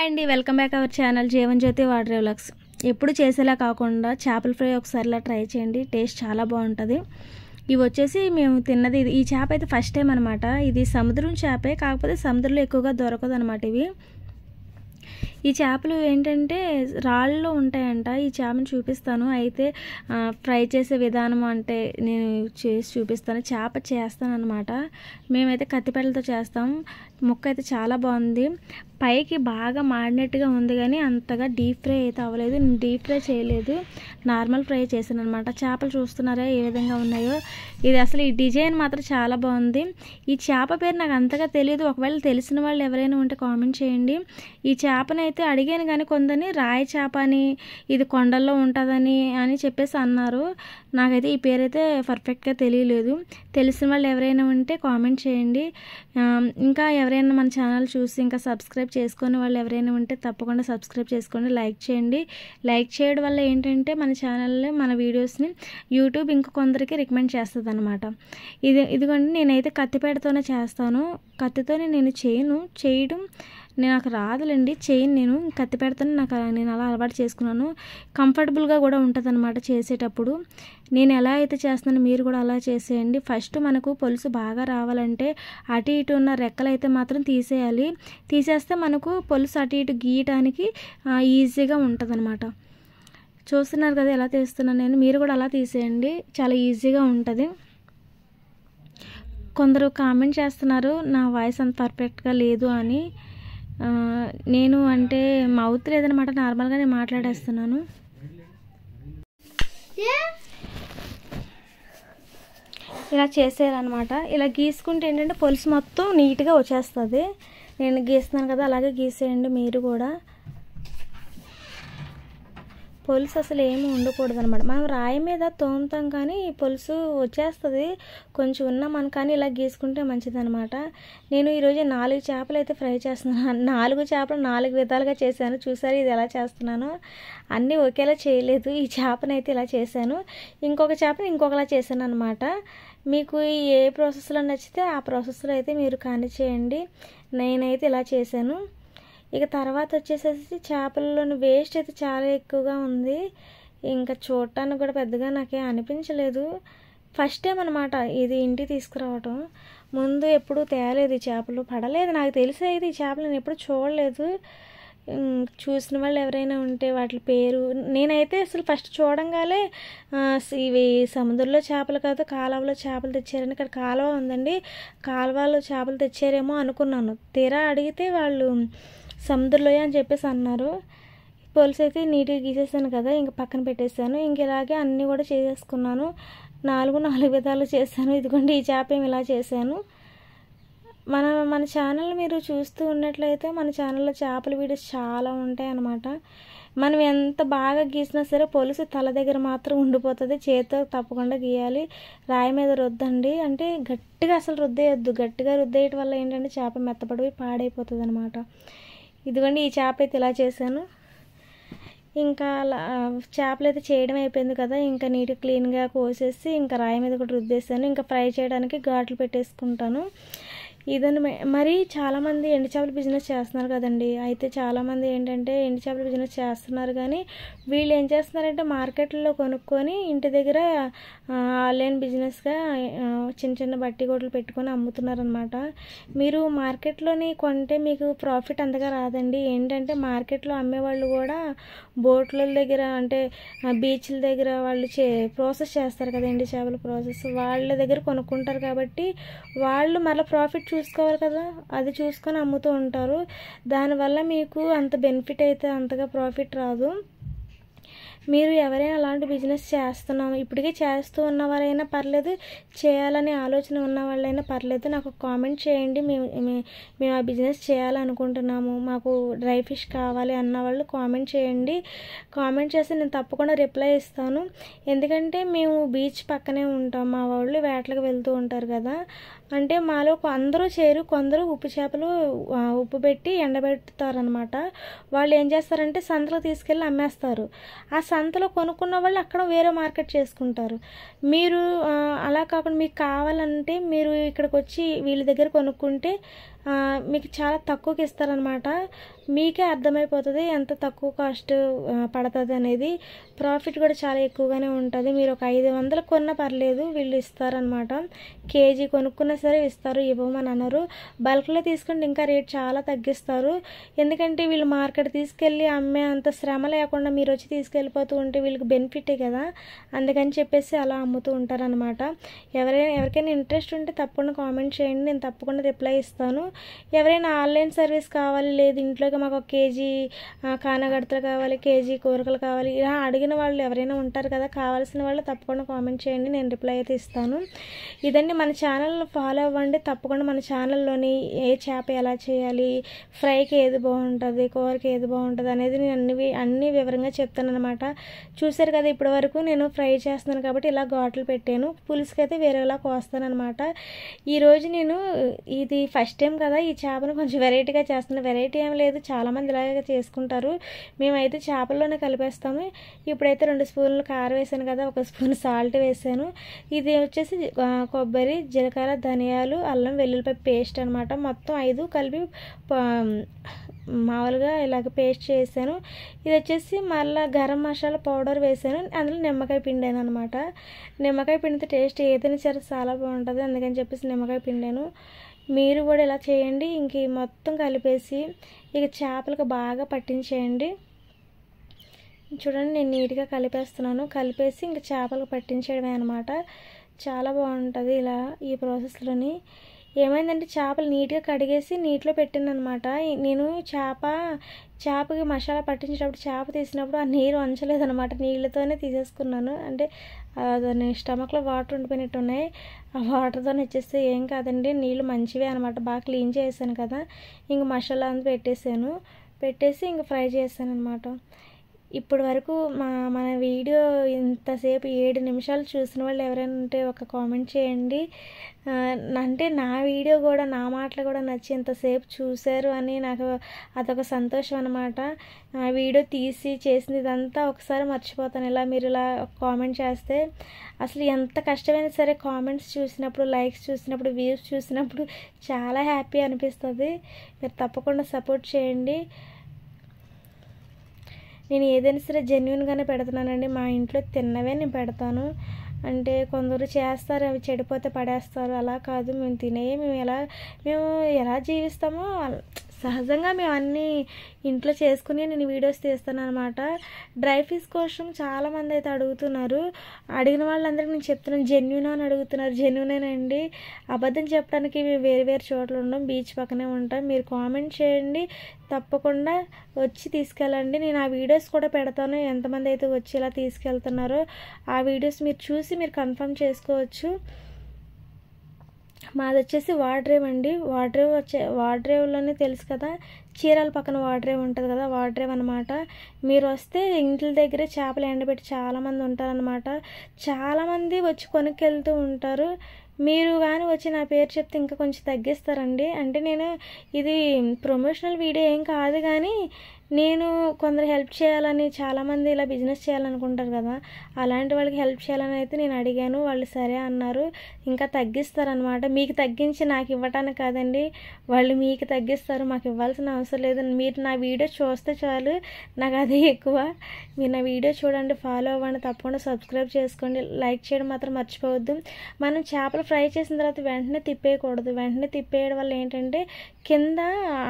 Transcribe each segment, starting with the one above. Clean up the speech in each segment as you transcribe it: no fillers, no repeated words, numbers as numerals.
అండి welcome back our channel Jeevan Jyothi water vlogs. ఎప్పుడు చేసేలా కాకుండా చేపల ఫ్రై ఒకసారిలా ట్రై చేయండి, టేస్ట్ చాలా బాగుంటుంది. ఇవి వచ్చేసి మేము తిన్నది ఈ చేప అయితే ఫస్ట్ టైం అనమాట. ఇది సముద్రం చేపే, కాకపోతే సముద్రంలో ఎక్కువగా దొరకదు అనమాట. ఈ చేపలు ఏంటంటే రాళ్ళలో ఉంటాయంట. ఈ చేపను చూపిస్తాను. అయితే ఫ్రై చేసే విధానం అంటే నేను చేసి చూపిస్తాను. చేప చేస్తాను అనమాట. మేమైతే కత్తిపేటలతో చేస్తాం. ముక్క అయితే చాలా బాగుంది. పైకి బాగా మాడినట్టుగా ఉంది, కానీ అంతగా డీప్ ఫ్రై అయితే అవ్వలేదు. నేను డీప్ ఫ్రై చేయలేదు, నార్మల్ ఫ్రై చేశాను అనమాట. చేపలు చూస్తున్నారా ఏ విధంగా ఉన్నాయో. ఇది అసలు ఈ డిజైన్ మాత్రం చాలా బాగుంది. ఈ చేప పేరు నాకు అంతగా తెలియదు. ఒకవేళ తెలిసిన వాళ్ళు ఎవరైనా ఉంటే కామెంట్ చేయండి. ఈ చేపనైతే అడిగాను, కానీ కొందరిని రాయి చేప అని, ఇది కొండల్లో ఉంటుందని చెప్పేసి అన్నారు. నాకైతే ఈ పేరైతే పర్ఫెక్ట్గా తెలియలేదు. తెలిసిన వాళ్ళు ఎవరైనా ఉంటే కామెంట్ చేయండి. ఇంకా ఎవరైనా మన ఛానల్ చూసి ఇంకా సబ్స్క్రైబ్ చేసుకునే వాళ్ళు ఎవరైనా ఉంటే తప్పకుండా సబ్స్క్రైబ్ చేసుకోండి, లైక్ చేయండి. లైక్ చేయడం వల్ల ఏంటంటే మన ఛానల్లో మన వీడియోస్ని యూట్యూబ్ ఇంకా కొందరికి రికమెండ్ చేస్తుంది అనమాట. ఇదిగోండి, నేనైతే కత్తిపేటతోనే చేస్తాను. కత్తితోనే నేను చేయడం నాకు రాదులేండి, చేయను. నేను కత్తిపేటతోనే నేను అలా అలవాటు చేసుకున్నాను. కంఫర్టబుల్గా కూడా ఉంటుంది అనమాట చేసేటప్పుడు. నేను ఎలా అయితే చేస్తున్నానో మీరు కూడా అలా చేసేయండి. ఫస్ట్ మనకు పులుసు బాగా రావాలంటే అటు ఇటు ఉన్న రెక్కలు అయితే మాత్రం తీసేయాలి. తీసేస్తే మనకు పులుసు అటు ఇటు గీయటానికి ఈజీగా ఉంటుంది అనమాట. చూస్తున్నారు కదా ఎలా తీస్తున్నాను నేను, మీరు కూడా అలా తీసేయండి, చాలా ఈజీగా ఉంటుంది. కొందరు కామెంట్ చేస్తున్నారు నా వాయిస్ అంత పర్ఫెక్ట్గా లేదు అని. నేను అంటే మౌత్ లేదనమాట, నార్మల్గా నేను మాట్లాడేస్తున్నాను. ఇలా చేసేయాలన్నమాట. ఇలా గీసుకుంటే ఏంటంటే పులుసు మొత్తం నీట్గా వచ్చేస్తుంది. నేను గీస్తున్నాను కదా, అలాగే గీసేయండి మీరు కూడా. పులుసు అసలు ఏమి ఉండకూడదు అనమాట. మనం రాయి మీద తోముతాం కానీ పులుసు వచ్చేస్తుంది కొంచెం ఉన్నాం కానీ ఇలా గీసుకుంటే మంచిదనమాట. నేను ఈరోజు 4 చేపలు అయితే ఫ్రై చేస్తున్నాను. 4 చేపలు 4 విధాలుగా చేశాను. చూసారు ఇది ఎలా చేస్తున్నానో. అన్నీ ఒకేలా చేయలేదు. ఈ చేపనైతే ఇలా చేశాను, ఇంకొక చేపను ఇంకొకలా చేశాను అనమాట. మీకు ఏ ప్రాసెస్లో నచ్చితే ఆ ప్రాసెస్లో అయితే మీరు కాని చేయండి. నేనైతే ఇలా చేశాను. ఇక తర్వాత వచ్చేసేసి చేపల్లోని వేస్ట్ అయితే చాలా ఎక్కువగా ఉంది. ఇంకా చూడటానికి కూడా పెద్దగా నాకేం అనిపించలేదు. ఫస్ట్ టైం అనమాట ఇది ఇంటికి తీసుకురావటం. ముందు ఎప్పుడు తేలేదు, ఈ చేపలు పడలేదు. నాకు తెలిసి అయితే ఈ చేపలు నేను ఎప్పుడు చూడలేదు. చూసిన వాళ్ళు ఎవరైనా ఉంటే వాటి పేరు, నేనైతే అసలు ఫస్ట్ చూడంగానే ఇవి సముద్రంలో చేపలు కాదు కాలువలో చేపలు తెచ్చారని. ఇక్కడ కాలువ ఉందండి, కాలువలో చేపలు తెచ్చారేమో అనుకున్నాను. తీరా అడిగితే వాళ్ళు సముద్రంలో అని చెప్పేసి అన్నారు. పులుసు అయితే నీట్గా గీసేసాను కదా, ఇంక పక్కన పెట్టేశాను. ఇంక ఇలాగే అన్నీ కూడా చేసేసుకున్నాను. 4 విధాలు చేశాను. ఇదిగోండి ఈ చేప ఏమి ఇలా చేశాను. మన ఛానల్ మీరు చూస్తూ ఉన్నట్లయితే మన ఛానల్లో చేపల వీడియోస్ చాలా ఉంటాయి అన్నమాట. మనం ఎంత బాగా గీసినా సరే పులుసు తల దగ్గర మాత్రం ఉండిపోతుంది. చేతితో తప్పకుండా గీయాలి. రాయి మీద రుద్దండి, అంటే గట్టిగా అసలు రుద్దేయద్దు. గట్టిగా రుద్దేయటం వల్ల ఏంటంటే చేప మెత్తపడిపోయి పాడైపోతుంది అనమాట. ఇదిగోండి ఈ చేప అయితే ఇలా చేశాను. ఇంకా చేపలు అయితే చేయడం అయిపోయింది కదా, ఇంకా నీట్గా క్లీన్గా కోసేసి ఇంకా రాయి మీద కూడా రుద్దేశాను. ఇంకా ఫ్రై చేయడానికి ఘాట్లు పెట్టేసుకుంటాను. ఇదని మరి చాలామంది ఎండు చేపల బిజినెస్ చేస్తున్నారు కదండి. అయితే చాలామంది ఏంటంటే ఎండు చేపల బిజినెస్ చేస్తున్నారు, కానీ వీళ్ళు ఏం చేస్తున్నారంటే మార్కెట్లో కొనుక్కొని ఇంటి దగ్గర ఆన్లైన్ బిజినెస్గా చిన్న బట్టి గొడ్లు పెట్టుకొని అమ్ముతున్నారనమాట. మీరు మార్కెట్లోని కొంటే మీకు ప్రాఫిట్ అంతగా రాదండి. ఏంటంటే మార్కెట్లో అమ్మేవాళ్ళు కూడా బోట్ల దగ్గర అంటే బీచ్ల దగ్గర వాళ్ళు ప్రాసెస్ చేస్తారు కదండి చేపల ప్రాసెస్, వాళ్ళ దగ్గర కొనుక్కుంటారు. కాబట్టి వాళ్ళు మళ్ళీ ప్రాఫిట్ చూసుకోవాలి కదా, అది చూసుకొని అమ్ముతూ ఉంటారు. దానివల్ల మీకు అంత బెనిఫిట్ అయితే అంతగా ప్రాఫిట్ రాదు. మీరు ఎవరైనా అలాంటి బిజినెస్ చేస్తున్నాము ఇప్పటికే చేస్తూ ఉన్నవారైనా పర్లేదు, చేయాలనే ఆలోచన ఉన్న వాళ్ళైనా పర్లేదు, నాకు కామెంట్ చేయండి. మేము ఆ బిజినెస్ చేయాలనుకుంటున్నాము, మాకు డ్రై ఫిష్ కావాలి అన్న వాళ్ళు కామెంట్ చేయండి. కామెంట్ చేస్తే నేను తప్పకుండా రిప్లై ఇస్తాను. ఎందుకంటే మేము బీచ్ పక్కనే ఉంటాం. మా వాళ్ళు వేటలకు వెళ్తూ ఉంటారు కదా, అంటే మాలో అందరూ చేరు, కొందరు ఉప్పు చేపలు ఉప్పు పెట్టి ఎండబెడతారనమాట. వాళ్ళు ఏం చేస్తారంటే సంతలో తీసుకెళ్ళి అమ్మేస్తారు. ఆ సంతలో కొనుక్కున్న వాళ్ళు అక్కడ వేరే మార్కెట్ చేసుకుంటారు. మీరు అలా కాకుండా మీకు కావాలంటే మీరు ఇక్కడికి వచ్చి వీళ్ళ దగ్గర కొనుక్కుంటే మీకు చాలా తక్కువకి ఇస్తారనమాట. మీకే అర్థమైపోతుంది ఎంత తక్కువ కాస్ట్ పడుతుంది అనేది. ప్రాఫిట్ కూడా చాలా ఎక్కువగానే ఉంటుంది. మీరు ఒక 500 కొన్నా పర్లేదు, వీళ్ళు ఇస్తారనమాట. కేజీ కొనుక్కున్నా సరే ఇస్తారు, ఇవ్వమని అనరు. బల్క్లో తీసుకుంటే ఇంకా రేట్ చాలా తగ్గిస్తారు. ఎందుకంటే వీళ్ళు మార్కెట్ తీసుకెళ్ళి అమ్మే అంత శ్రమ లేకుండా మీరు వచ్చి తీసుకెళ్ళిపోతూ ఉంటే వీళ్ళకి బెనిఫిటే కదా, అందుకని చెప్పేసి అలా అమ్ముతూ ఉంటారనమాట. ఎవరికైనా ఇంట్రెస్ట్ ఉంటే తప్పకుండా కామెంట్ చేయండి, నేను తప్పకుండా రిప్లై ఇస్తాను. ఎవరైనా ఆన్లైన్ సర్వీస్ కావాలి, లేదు ఇంట్లోకి మాకు ఒక కేజీ కానగడతలు కావాలి, కేజీ కూరగాయలు కావాలి, ఇలా అడిగిన వాళ్ళు ఎవరైనా ఉంటారు కదా, కావాల్సిన వాళ్ళు తప్పకుండా కామెంట్ చేయండి, నేను రిప్లై అయితే ఇస్తాను. ఇదండి, మన ఛానల్ ఫాలో అవ్వండి తప్పకుండా. మన ఛానల్లోని ఏ చేప ఎలా చేయాలి, ఫ్రైకి ఏది బాగుంటుంది, కూరకి ఏది బాగుంటుంది అనేది నేను అన్ని వివరంగా చెప్తాను అనమాట. చూసారు కదా, ఇప్పటి వరకు నేను ఫ్రై చేస్తున్నాను కాబట్టి ఇలా ఘాట్లు పెట్టాను. పులుసుకి అయితే వేరేలా కోస్తాను అనమాట. ఈరోజు నేను ఇది ఫస్ట్ టైం కదా, ఈ చేపను కొంచెం వెరైటీగా చేస్తున్నాను. వెరైటీ ఏం లేదు, చాలామంది ఇలాగే చేసుకుంటారు. మేమైతే చేపల్లోనే కలిపేస్తాము. ఇప్పుడైతే 2 స్పూన్లు కారం వేసాను కదా, 1 స్పూన్ సాల్ట్ వేసాను. ఇది వచ్చేసి కొబ్బరి, జీలకర్ర, ధనియాలు, అల్లం వెల్లుల్లిపాయ పేస్ట్ అనమాట. మొత్తం 5 కలిపి మామూలుగా ఇలాగ పేస్ట్ చేసాను. ఇది వచ్చేసి మళ్ళీ గరం మసాలా పౌడర్ వేసాను. అందులో నిమ్మకాయ పిండాను అనమాట. నిమ్మకాయ పిండితే టేస్ట్ ఏదైనా సరే చాలా బాగుంటుంది, అందుకని చెప్పేసి నిమ్మకాయ పిండాను. మీరు కూడా ఇలా చేయండి. ఇంక మొత్తం కలిపేసి ఇక చేపలకు బాగా పట్టించేయండి. చూడండి, నేను నీట్గా కలిపేస్తున్నాను. కలిపేసి ఇంక చేపలకు పట్టించేయడమే అనమాట. చాలా బాగుంటుంది ఇలా ఈ ప్రాసెస్లోని. ఏమైందంటే చేపలు నీట్గా కడిగేసి నీటిలో పెట్టాను అనమాట. నేను చేపకి మసాలా పట్టించేటప్పుడు చేప తీసినప్పుడు ఆ నీరు వంచలేదనమాట, నీళ్ళతోనే తీసేసుకున్నాను. అంటే దాని స్టమక్లో వాటర్ ఉండిపోయినట్టు ఉన్నాయి. ఆ వాటర్తో వచ్చేస్తే ఏం కాదండి, నీళ్ళు మంచివే అనమాట. బాగా క్లీన్ చేసాను కదా, ఇంక మసాలా అంతా పెట్టేసి ఇంక ఫ్రై చేశాను అనమాట. ఇప్పటి వరకు మన వీడియో ఇంతసేపు 7 నిమిషాలు చూసిన వాళ్ళు ఎవరైనా ఉంటే ఒక కామెంట్ చేయండి. అంటే నా వీడియో కూడా, నా మాటలు కూడా నచ్చి ఇంతసేపు చూశారు అని నాకు అదొక సంతోషం అనమాట. ఆ వీడియో తీసి చేసింది ఇదంతా ఒకసారి మర్చిపోతాను ఇలా మీరు ఇలా కామెంట్ చేస్తే. అసలు ఎంత కష్టమైనా సరే కామెంట్స్ చూసినప్పుడు, లైక్స్ చూసినప్పుడు, వ్యూస్ చూసినప్పుడు చాలా హ్యాపీ అనిపిస్తుంది. మీరు తప్పకుండా సపోర్ట్ చేయండి. నేను ఏదైనా సరే జెన్యున్గానే పెడుతున్నానండి. మా ఇంట్లో తిన్నవే నేను పెడతాను. అంటే కొందరు చేస్తారు, అవి చెడిపోతే పడేస్తారు. అలా కాదు, మేము తినేవి మేము ఎలా జీవిస్తామో సహజంగా మేము అన్నీ ఇంట్లో చేసుకుని నేను వీడియోస్ తీస్తాను అనమాట. డ్రై ఫిష్ కోసం చాలామంది అయితే అడుగుతున్నారు. అడిగిన వాళ్ళందరికీ నేను చెప్తున్నాను, జెన్యున్ అని అడుగుతున్నారు. జెన్యునేనండి, అబద్ధం చెప్పడానికి మేము వేరే చోట్ల ఉండం, బీచ్ పక్కనే ఉంటాం. మీరు కామెంట్ చేయండి, తప్పకుండా వచ్చి తీసుకెళ్ళండి. నేను ఆ వీడియోస్ కూడా పెడతాను, ఎంతమంది అయితే వచ్చి ఇలా తీసుకెళ్తున్నారో ఆ వీడియోస్ మీరు చూసి మీరు కన్ఫర్మ్ చేసుకోవచ్చు. మాది వచ్చేసి వాడ్రేవ్ అండి. వాడ్రేవ్లోనే తెలుసు కదా, చీరాల పక్కన వాడ్రేవ్ ఉంటుంది కదా, వాడ్రేవ్ అనమాట. మీరు వస్తే ఇంట్ల దగ్గరే చేపలు ఎండబెట్టి చాలామంది ఉంటారనమాట. చాలామంది వచ్చి కొనుక్కెళ్తూ ఉంటారు. మీరు కానీ వచ్చి నా పేరు చెప్తే ఇంకా కొంచెం తగ్గిస్తారండి. అంటే నేను ఇది ప్రమోషనల్ వీడియో ఏం కాదు, కానీ నేను కొందరు హెల్ప్ చేయాలని, చాలామంది ఇలా బిజినెస్ చేయాలనుకుంటారు కదా, అలాంటి వాళ్ళకి హెల్ప్ చేయాలని అయితే నేను అడిగాను. వాళ్ళు సరే అన్నారు. ఇంకా తగ్గిస్తారనమాట. మీకు తగ్గించి నాకు ఇవ్వటానికి కాదండి, వాళ్ళు మీకు తగ్గిస్తారు, మాకు ఇవ్వాల్సిన అవసరం లేదు. మీరు నా వీడియో చూస్తే చాలు, నాకు అదే ఎక్కువ. మీరు నా వీడియో చూడండి, ఫాలో అవ్వండి, తప్పకుండా సబ్స్క్రైబ్ చేసుకోండి, లైక్ చేయడం మాత్రం మర్చిపోవద్దు. మనం చేపలు ఫ్రై చేసిన తర్వాత వెంటనే తిప్పేయకూడదు. వెంటనే తిప్పేయడం వల్ల ఏంటంటే కింద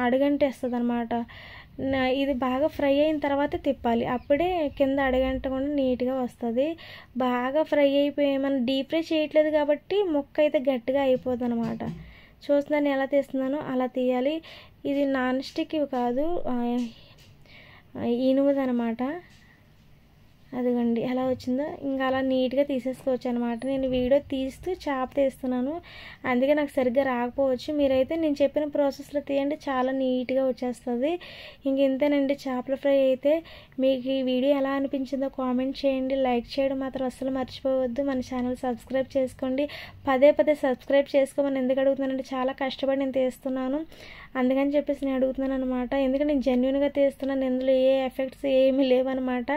అడుగంటేస్తుంది అనమాట. ఇది బాగా ఫ్రై అయిన తర్వాత తిప్పాలి, అప్పుడే కింద అడుగంటకుండా నీట్గా వస్తుంది. బాగా ఫ్రై అయిపోయి మనం డీప్ ఫ్రై చేయట్లేదు కాబట్టి ముక్క అయితే గట్టిగా అయిపోతుంది అనమాట. చూస్తున్నాను ఎలా తీస్తున్నానో అలా తీయాలి. ఇది నాన్ స్టిక్ కాదు, ఇనుముదనమాట. అదిగండి ఎలా వచ్చిందో, ఇంకా అలా నీట్గా తీసేసుకోవచ్చు అనమాట. నేను వీడియో తీస్తూ చేప తీస్తున్నాను, అందుకే నాకు సరిగ్గా రాకపోవచ్చు. మీరైతే నేను చెప్పిన ప్రాసెస్లో తీయండి, చాలా నీట్గా వచ్చేస్తుంది. ఇంక ఇంతేనండి చేపల ఫ్రై అయితే. మీకు ఈ వీడియో ఎలా అనిపించిందో కామెంట్ చేయండి, లైక్ చేయడం మాత్రం అస్సలు మర్చిపోవద్దు. మన ఛానల్ సబ్స్క్రైబ్ చేసుకోండి. పదే సబ్స్క్రైబ్ చేసుకోమని ఎందుకు అడుగుతున్నానంటే, చాలా కష్టపడి నేను తీస్తున్నాను, అందుకని చెప్పేసి నేను అడుగుతున్నాను అనమాట. ఎందుకంటే నేను జెన్యున్గా తీస్తున్నాను, ఇందులో ఏ ఎఫెక్ట్స్ ఏమీ లేవన్నమాట.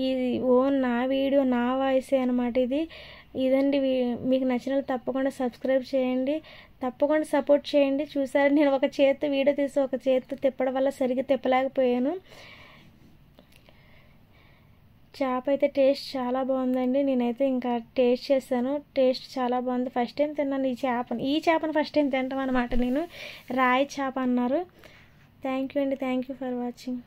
ఇది ఓన్ నా వీడియో, నా వాయిసే అనమాట. ఇది ఇదండి మీకు నచ్చిన తప్పకుండా సబ్స్క్రైబ్ చేయండి, తప్పకుండా సపోర్ట్ చేయండి. చూసారు, నేను ఒక చేత్తో వీడియో తీసి ఒక చేత్తో తిప్పడం వల్ల సరిగ్గా తిప్పలేకపోయాను. చేప అయితే టేస్ట్ చాలా బాగుందండి. నేనైతే ఇంకా టేస్ట్ చేశాను, టేస్ట్ చాలా బాగుంది. ఫస్ట్ టైం తిన్నాను ఈ చేపను ఫస్ట్ టైం తింటాం అనమాట. నేను రాయి చేప అన్నారు. థ్యాంక్ యూ అండి, థ్యాంక్ యూ ఫర్ వాచింగ్.